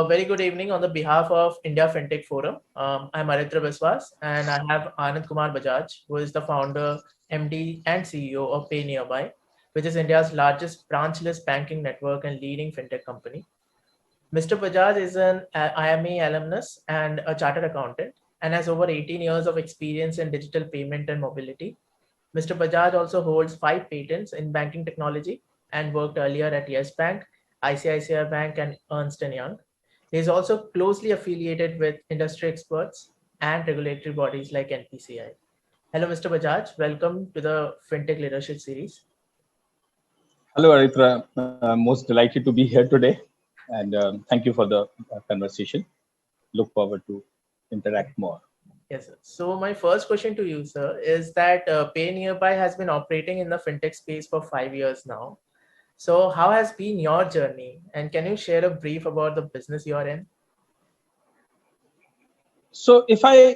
very good evening on the behalf of India FinTech Forum. I'm Aritra Biswas and I have Anand Kumar Bajaj, who is the founder, MD, and CEO of Pay Nearby, which is India's largest branchless banking network and leading FinTech company. Mr. Bajaj is an IME alumnus and a chartered accountant and has over 18 years of experience in digital payment and mobility. Mr. Bajaj also holds 5 patents in banking technology and worked earlier at Yes Bank, ICICI Bank, and Ernst& Young. He is also closely affiliated with industry experts and regulatory bodies like NPCI. Hello, Mr. Bajaj. Welcome to the FinTech Leadership Series. Hello, Aritra. Most delighted to be here today. And thank you for the conversation. Look forward to interact more. Yes, sir. So my first question to you, sir, is that Pay Nearby has been operating in the FinTech space for 5 years now. So how has been your journey? And can you share a brief about the business you are in? So if I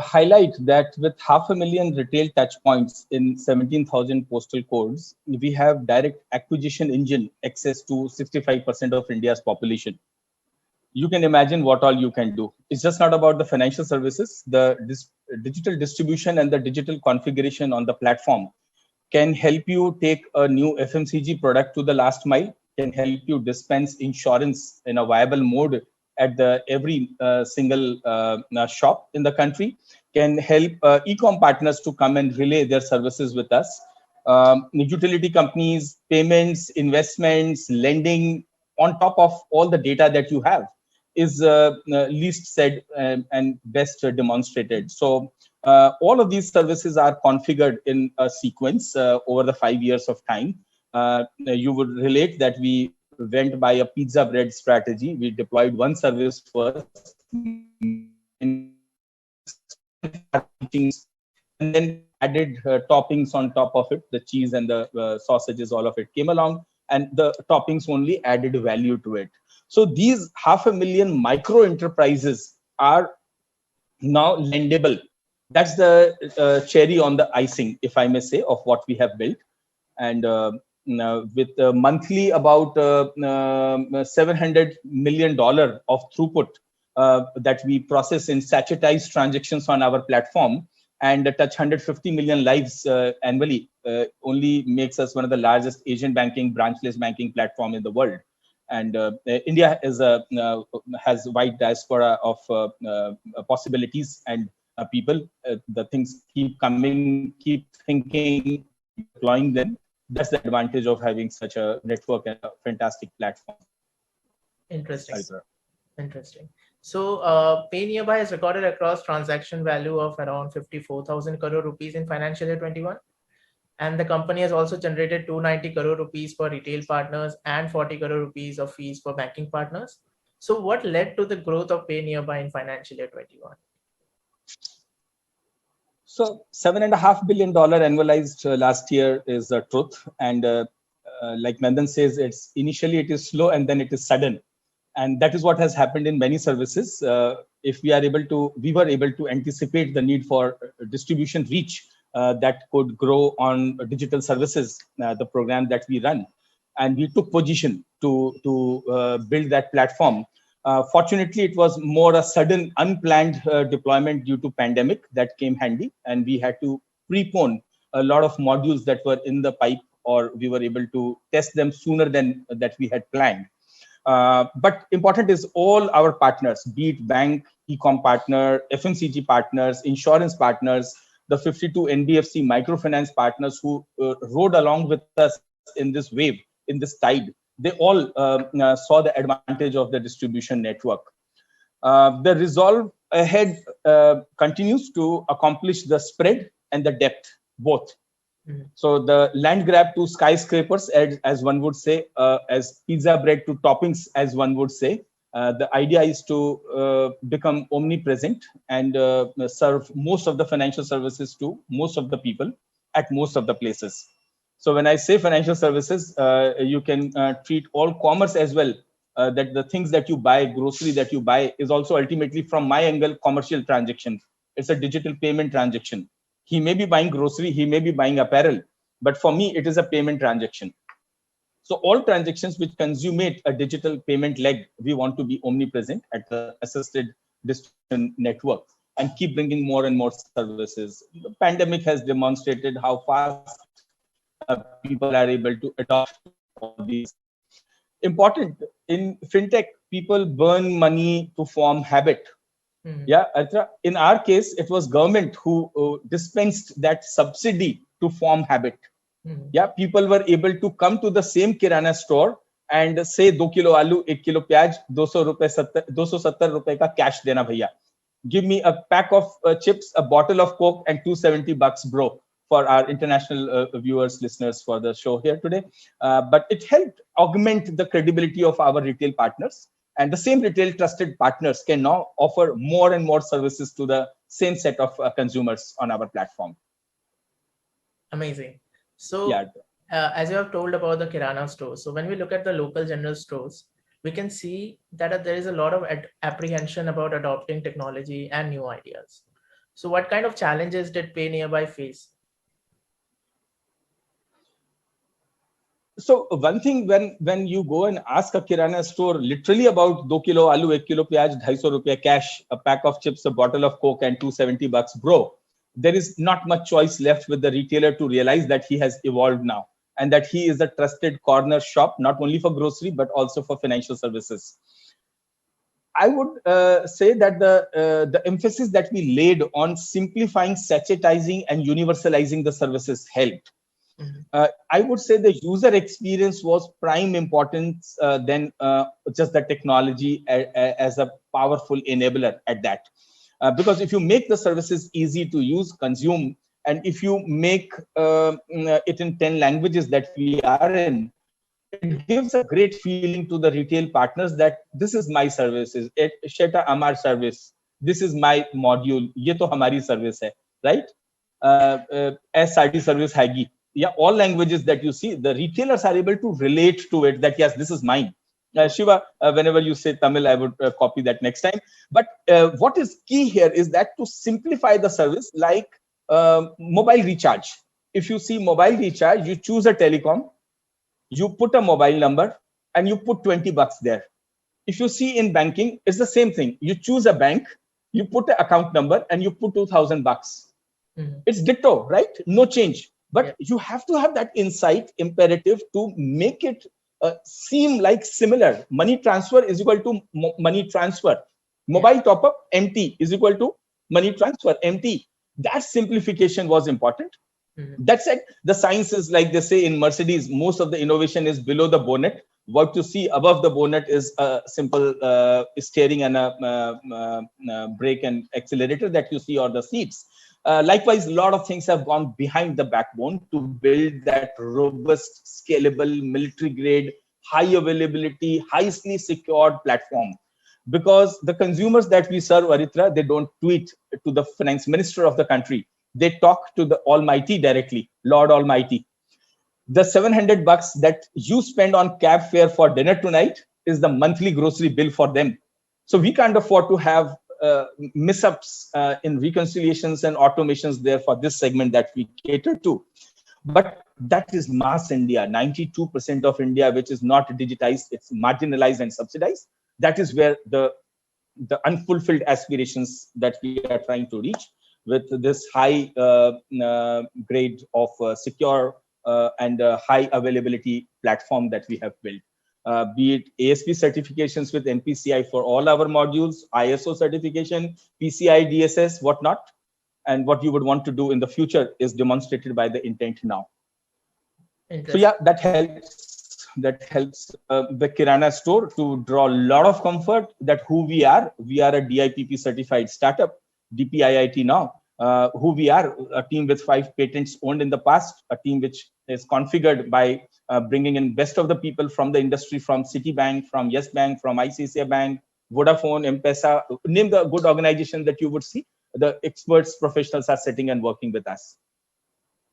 highlight that with 500,000 retail touch points in 17,000 postal codes, we have direct acquisition engine access to 65% of India's population. You can imagine what all you can do. It's just not about the financial services. The digital distribution and the digital configuration on the platform can help you take a new FMCG product to the last mile, can help you dispense insurance in a viable mode at the every single shop in the country, can help e-com partners to come and relay their services with us. Utility companies, payments, investments, lending, on top of all the data that you have is least said and best demonstrated. So all of these services are configured in a sequence over the 5 years of time. You would relate that we went by a pizza bread strategy. We deployed one service first, and then added toppings on top of it. The cheese and the sausages, all of it came along, and the toppings only added value to it. So these 500,000 micro enterprises are now lendable. That's the cherry on the icing, if I may say, of what we have built. And with monthly about $700 million of throughput that we process in sachetized transactions on our platform and touch 150 million lives annually, only makes us one of the largest Asian banking, branchless banking platform in the world. And India is has wide diaspora of possibilities and people. The things keep coming, keep thinking, deploying them. That's the advantage of having such a network and a fantastic platform. Interesting. Interesting. So Pay Nearby has recorded across transaction value of around 54,000 crore rupees in financial year 21. And the company has also generated 290 crore rupees for retail partners and 40 crore rupees of fees for banking partners. So what led to the growth of Pay Nearby in financial year 21? So $7.5 billion annualized last year is the truth. And like Nandan says, it's initially it is slow and then it is sudden. And that is what has happened in many services. If we were able to anticipate the need for distribution reach that could grow on digital services, the program that we run. And we took position to build that platform. Fortunately, it was more a sudden, unplanned deployment due to pandemic that came handy. And we had to prepone a lot of modules that were in the pipe, or we were able to test them sooner than that we had planned. But important is all our partners, be it bank, e-com partner, FMCG partners, insurance partners, the 52 NBFC microfinance partners who rode along with us in this wave, in this tide. They all saw the advantage of the distribution network. The resolve ahead continues to accomplish the spread and the depth, both. So the land grab to skyscrapers, as one would say, as pizza bread to toppings, as one would say. The idea is to become omnipresent and serve most of the financial services to most of the people at most of the places. So when I say financial services, you can treat all commerce as well. That the things that you buy, grocery that you buy, is also ultimately, from my angle, commercial transaction. It's a digital payment transaction. He may be buying grocery, he may be buying apparel, but for me, it is a payment transaction. So all transactions which consummate a digital payment leg, we want to be omnipresent at the assisted distribution network and keep bringing more and more services. The pandemic has demonstrated how fast people are able to adopt all these. Important in fintech, people burn money to form habit. Yeah, Aritra, in our case, it was government who dispensed that subsidy to form habit. Yeah, people were able to come to the same kirana store and say 2 kilo aloo, 1 kilo pyaj, 270 rupees ka cash dena bhaiya. Give me a pack of chips, a bottle of Coke, and $270, bro, for our international viewers, listeners for the show here today. But it helped augment the credibility of our retail partners. And the same retail trusted partners can now offer more and more services to the same set of consumers on our platform. Amazing. So, Yeah. as you have told about the Kirana stores, so when we look at the local general stores, we can see that there is a lot of apprehension about adopting technology and new ideas. So what kind of challenges did Pay Nearby face? So one thing, when you go and ask a kirana store literally about 2 kilo aloo, 1 kilo pyaj, 250 rupees cash, a pack of chips, a bottle of Coke, and $270, bro, there is not much choice left with the retailer to realize that he has evolved now and that he is a trusted corner shop, not only for grocery, but also for financial services. I would say that the emphasis that we laid on simplifying, sachetizing, and universalizing the services helped. I would say the user experience was prime importance than just the technology as a powerful enabler at that. Because if you make the services easy to use, consume, and if you make it in 10 languages that we are in, it gives a great feeling to the retail partners that this is my services, Sheta Amar service, this is my module, ye to hamari service hai, right? SRT service haigi. Yeah, all languages that you see, the retailers are able to relate to it that, yes, this is mine. Shiva, whenever you say Tamil, I would copy that next time. But what is key here is that to simplify the service, like mobile recharge. If you see mobile recharge, you choose a telecom, you put a mobile number, and you put $20 there. If you see in banking, it's the same thing. You choose a bank, you put an account number, and you put $2,000. It's ditto, right? No change. But you have to have that insight imperative to make it seem like similar. Money transfer is equal to money transfer. Mobile top up, MT, is equal to money transfer, MT. That simplification was important. That said, the science is like they say in Mercedes, most of the innovation is below the bonnet. What you see above the bonnet is a simple steering and a brake and accelerator that you see on the seats. Likewise, a lot of things have gone behind the backbone to build that robust, scalable, military-grade, high availability, highly secured platform. Because the consumers that we serve, Aritra, they don't tweet to the finance minister of the country. They talk to the Almighty directly, Lord Almighty. The $700 that you spend on cab fare for dinner tonight is the monthly grocery bill for them. So we can't afford to have mishaps in reconciliations and automations there for this segment that we cater to. But that is mass India, 92% of India, which is not digitized, it's marginalized and subsidized. That is where the unfulfilled aspirations that we are trying to reach with this high grade of secure and high availability platform that we have built. Be it ASP certifications with NPCI for all our modules, ISO certification, PCI DSS, whatnot, and what you would want to do in the future is demonstrated by the intent now. So yeah, that helps. That helps the Kirana store to draw a lot of comfort that who we are. We are a DIPP certified startup, DPIIT now. Who we are, a team with 5 patents owned in the past, a team which is configured by bringing in best of the people from the industry, from Citibank, from Yes Bank, from ICICI Bank, Vodafone, M-Pesa, name the good organization that you would see. The experts, professionals are sitting and working with us.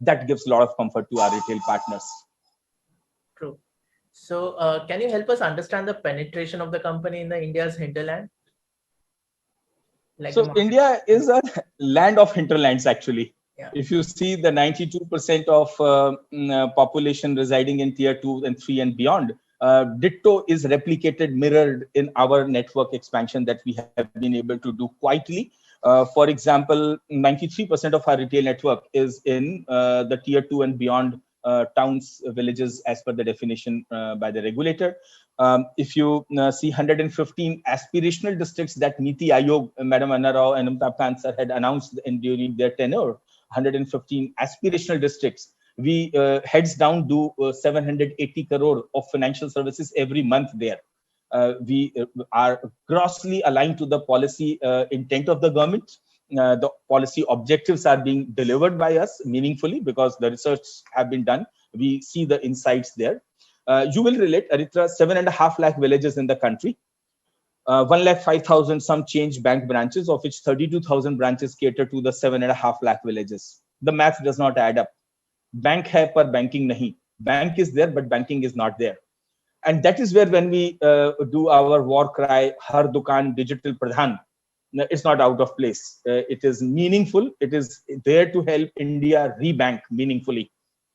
That gives a lot of comfort to our retail partners. True. So can you help us understand the penetration of the company in the India's hinterland? Like so India is a land of hinterlands, actually. Yeah. If you see the 92% of population residing in tier 2 and 3 and beyond, ditto is replicated, mirrored in our network expansion that we have been able to do quietly. For example, 93% of our retail network is in the tier 2 and beyond towns, villages, as per the definition by the regulator. If you see 115 aspirational districts that Niti Aayog, Madam Anna Rao and Amitabh Kant sir had announced during their tenure, 115 aspirational districts. We heads down do 780 crore of financial services every month there. We are grossly aligned to the policy intent of the government. The policy objectives are being delivered by us meaningfully because the research have been done. We see the insights there. You will relate, Aritra, 7.5 lakh villages in the country. 1,05,000 some change bank branches, of which 32,000 branches cater to the 7.5 lakh villages. The math does not add up. Bank hai par banking nahi. Bank is there, but banking is not there. And that is where when we do our war cry, Har Dukan Digital Pradhan, it's not out of place. It is meaningful. It is there to help India rebank meaningfully.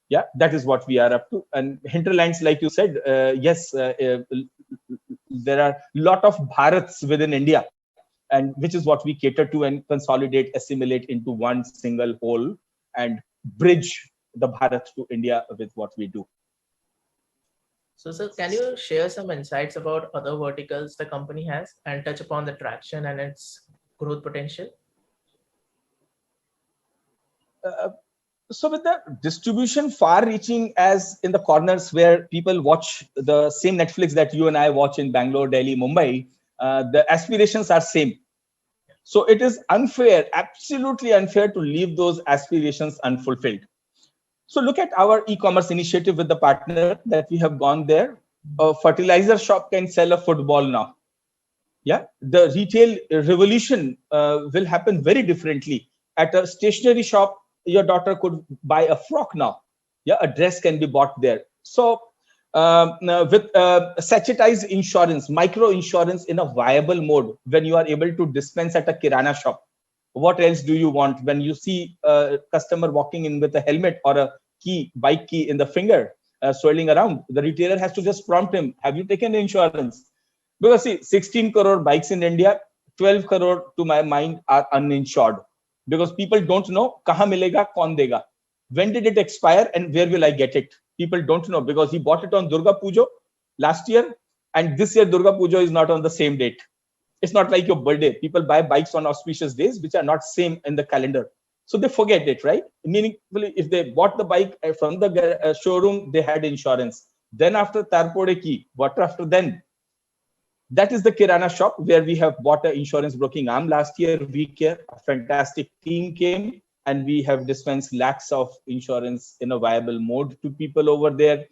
Yeah, that is what we are up to. And hinterlands, like you said, yes, there are a lot of Bharats within India, and which is what we cater to and consolidate, assimilate into one single whole and bridge the Bharat to India with what we do. So, sir, can you share some insights about other verticals the company has and touch upon the traction and its growth potential? So with the distribution far reaching as in the corners where people watch the same Netflix that you and I watch in Bangalore, Delhi, Mumbai, the aspirations are same. So it is unfair, absolutely unfair to leave those aspirations unfulfilled. So look at our e-commerce initiative with the partner that we have gone there. A fertilizer shop can sell a football now. Yeah, the retail revolution will happen very differently. At a stationery shop, your daughter could buy a frock now. Yeah, a dress can be bought there. So with sachetized insurance, micro insurance in a viable mode, when you are able to dispense at a kirana shop, what else do you want? When you see a customer walking in with a helmet or a key, bike key in the finger, swirling around, the retailer has to just prompt him, have you taken insurance? Because see, 16 crore bikes in India, 12 crore to my mind are uninsured. Because people don't know, kahan milega, kaun dega? When did it expire and where will I get it? People don't know because he bought it on Durga Puja last year, and this year Durga Puja is not on the same date. It's not like your birthday. People buy bikes on auspicious days, which are not same in the calendar. So they forget it, right? Meaningfully, if they bought the bike from the showroom, they had insurance. Then after Tarpode ki, what after then? That is the Kirana shop where we have bought an insurance broking arm last year. We care, a fantastic team came and we have dispensed lakhs of insurance in a viable mode to people over there.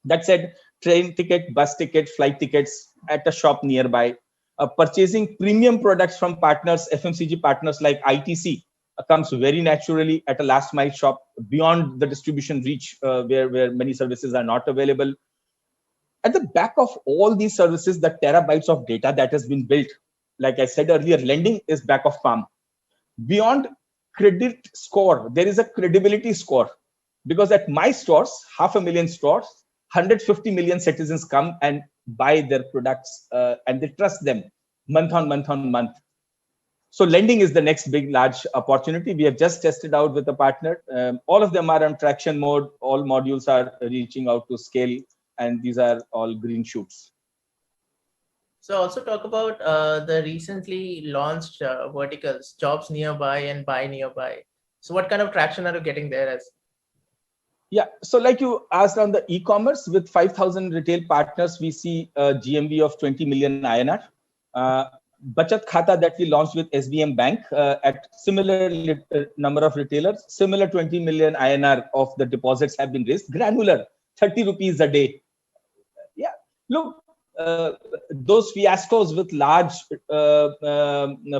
That said, train ticket, bus ticket, flight tickets at a shop nearby. Purchasing premium products from partners, FMCG partners like ITC comes very naturally at a last mile shop beyond the distribution reach where many services are not available. At the back of all these services, the terabytes of data that has been built, like I said earlier, lending is back of palm. Beyond credit score, there is a credibility score, because at my stores, 500,000 stores, 150 million citizens come and buy their products and they trust them month on month on month. So lending is the next big, large opportunity. We have just tested out with a partner. All of them are on traction mode. All modules are reaching out to scale, and these are all green shoots. So also talk about the recently launched verticals, jobs nearby and buy nearby. So what kind of traction are you getting there as? Yeah, so like you asked on the e-commerce, with 5,000 retail partners, we see a GMV of 20 million INR. Bachat Khata that we launched with SBM Bank at similar number of retailers, similar 20 million INR of the deposits have been raised, granular, 30 rupees a day. Yeah, look, those fiascos with large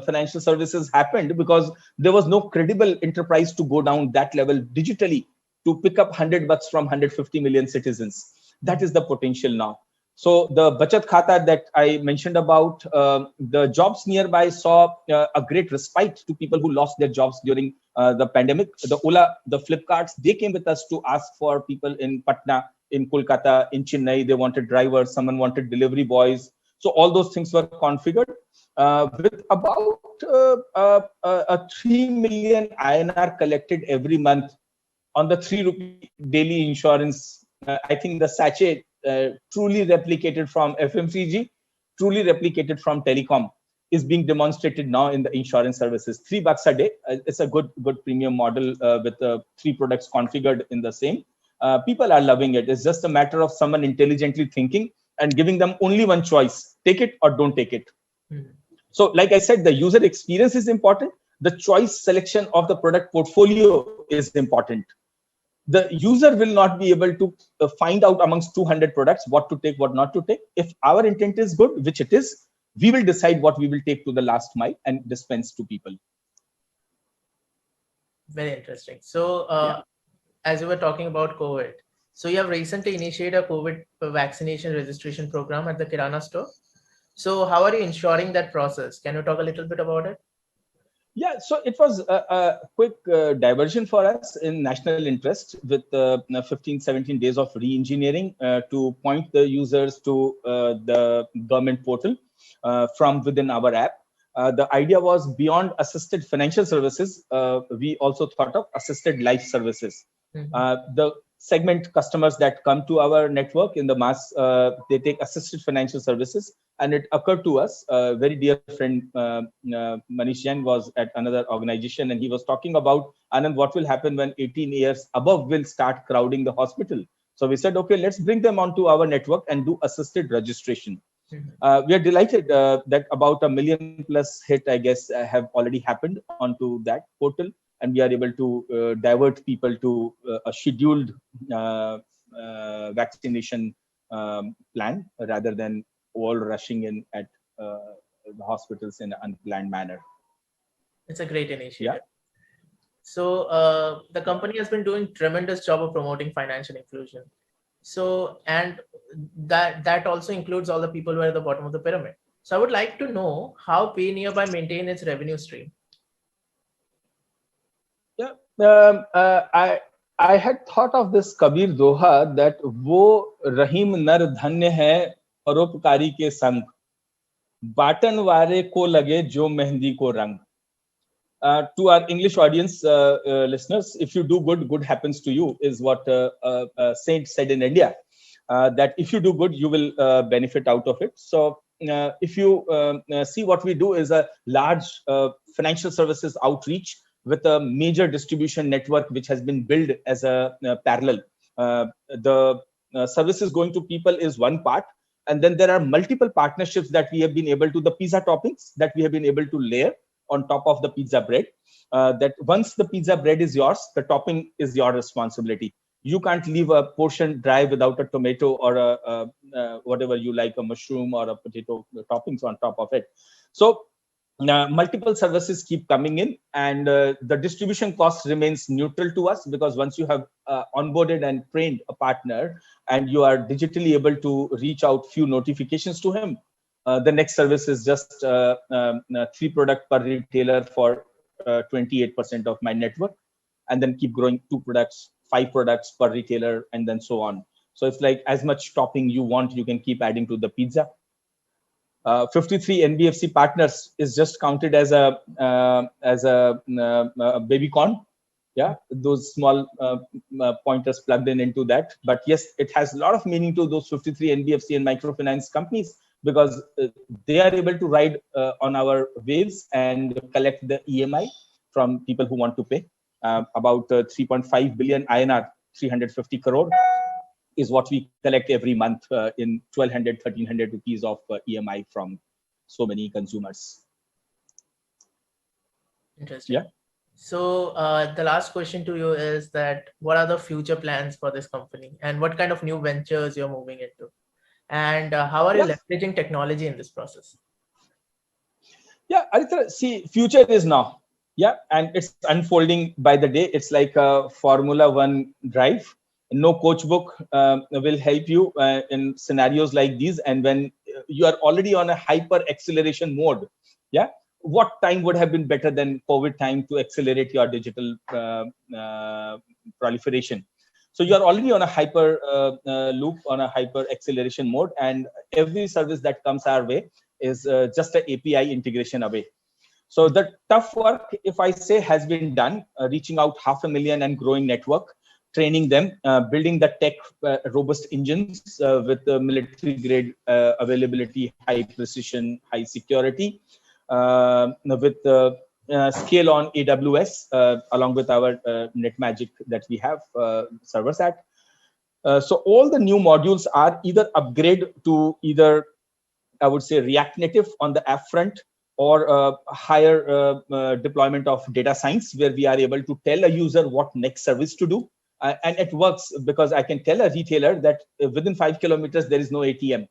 financial services happened because there was no credible enterprise to go down that level digitally to pick up $100 from 150 million citizens. That is the potential now. So the Bachat Khata that I mentioned about, the jobs nearby saw a great respite to people who lost their jobs during the pandemic. The Ola, the Flipkarts, they came with us to ask for people in Patna, in Kolkata, in Chennai. They wanted drivers, someone wanted delivery boys. So all those things were configured with about a 3 million INR collected every month on the 3 rupee daily insurance. I think the sachet truly replicated from FMCG, truly replicated from telecom, is being demonstrated now in the insurance services. $3 a day. It's a good premium model with 3 products configured in the same. People are loving it. It's just a matter of someone intelligently thinking and giving them only one choice: take it or don't take it. So, like I said, the user experience is important. The choice selection of the product portfolio is important. The user will not be able to find out amongst 200 products what to take, what not to take. If our intent is good, which it is, we will decide what we will take to the last mile and dispense to people. Very interesting. So as you were talking about COVID, so you have recently initiated a COVID vaccination registration program at the Kirana store. So how are you ensuring that process? Can you talk a little bit about it? Yeah, so it was a quick diversion for us in national interest with 15, 17 days of re-engineering to point the users to the government portal from within our app. The idea was beyond assisted financial services, we also thought of assisted life services. The segment customers that come to our network in the mass, they take assisted financial services. And it occurred to us, a very dear friend, Manish Jain was at another organization, and he was talking about, Anand, what will happen when 18 years above will start crowding the hospital? So we said, okay, let's bring them onto our network and do assisted registration. We are delighted that about 1 million plus hit, I guess, have already happened onto that portal. And we are able to divert people to a scheduled vaccination plan rather than all rushing in at the hospitals in an unplanned manner. It's a great initiative. Yeah. So the company has been doing tremendous job of promoting financial inclusion. So, and that also includes all the people who are at the bottom of the pyramid. So I would like to know how Pay Nearby maintain its revenue stream. Yeah, I had thought of this Kabir Doha that wo Rahim nar dhanya hai paropkari ke sang, बाटन वारे को लगे जो मेहंदी को रंग. To our English audience listeners, if you do good, good happens to you, is what a saint said in India. That if you do good, you will benefit out of it. So if you see, what we do is a large financial services outreach with a major distribution network which has been built as a parallel. The services going to people is one part, and then there are multiple partnerships that we have been able to, the pizza toppings that we have been able to layer on top of the pizza bread, that once the pizza bread is yours, the topping is your responsibility. You can't leave a portion dry without a tomato or a whatever you like, a mushroom or a potato toppings on top of it. So multiple services keep coming in, and the distribution cost remains neutral to us, because once you have onboarded and trained a partner and you are digitally able to reach out few notifications to him, the next service is just 3 product per retailer for 28% of my network, and then keep growing 2 products, 5 products per retailer, and then so on. So it's like as much topping you want, you can keep adding to the pizza. 53 NBFC partners is just counted as a baby corn. Yeah, those small pointers plugged into that. But yes, it has a lot of meaning to those 53 NBFC and microfinance companies, because they are able to ride on our waves and collect the EMI from people who want to pay. About 3.5 billion INR, 350 crore is what we collect every month in 1,200, 1,300 rupees of EMI from so many consumers. Interesting. Yeah. So the last question to you is that what are the future plans for this company, and what kind of new ventures you're moving into, and how are you leveraging technology in this process? Yeah, Aditya, see, future is now. Yeah, and it's unfolding by the day. It's like a Formula One drive. No coach book will help you in scenarios like these. And when you are already on a hyper acceleration mode, yeah, what time would have been better than COVID time to accelerate your digital proliferation? So you are already on a hyper loop, on a hyper acceleration mode, and every service that comes our way is just an API integration away. So the tough work, if I say, has been done, reaching out 500,000 and growing network, training them, building the tech robust engines with military grade availability, high precision, high security, with scale on AWS, along with our NetMagic that we have servers at. So all the new modules are either upgrade to either, I would say, React Native on the app front, or higher deployment of data science, where we are able to tell a user what next service to do. And it works because I can tell a retailer that within 5 kilometers, there is no ATM.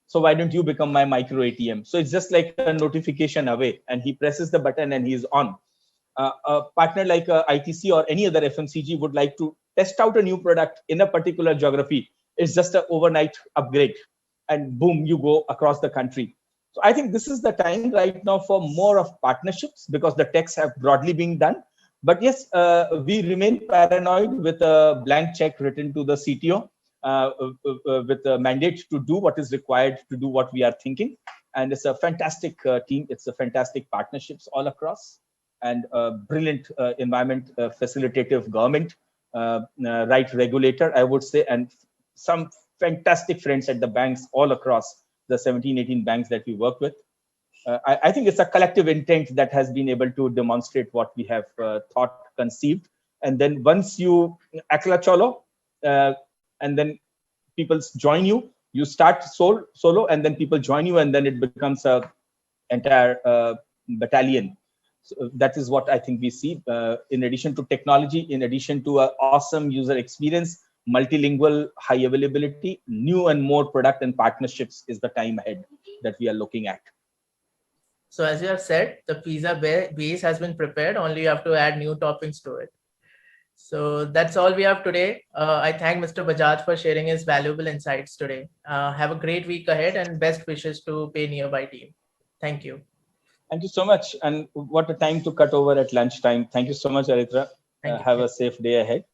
So why don't you become my micro ATM? So it's just like a notification away, and he presses the button and he's on. A partner like ITC or any other FMCG would like to test out a new product in a particular geography. It's just an overnight upgrade, and boom, you go across the country. So I think this is the time right now for more of partnerships, because the techs have broadly been done. But yes, we remain paranoid with a blank check written to the CTO with a mandate to do what is required to do what we are thinking. And it's a fantastic team. It's a fantastic partnerships all across, and brilliant environment, facilitative government, right regulator, I would say, and some fantastic friends at the banks all across the 17, 18 banks that we work with. I think it's a collective intent that has been able to demonstrate what we have thought, conceived. And then once you akla cholo, and then people join you, you start solo, and then people join you, and then it becomes a entire battalion. So that is what I think we see. In addition to technology, in addition to an awesome user experience, multilingual, high availability, new and more product and partnerships is the time ahead that we are looking at. So as you have said, the pizza base has been prepared. Only you have to add new toppings to it. So that's all we have today. I thank Mr. Bajaj for sharing his valuable insights today. Have a great week ahead, and best wishes to Pay Nearby team. Thank you. Thank you so much. And what a time to cut over at lunchtime. Thank you so much, Aritra. Have a safe day ahead.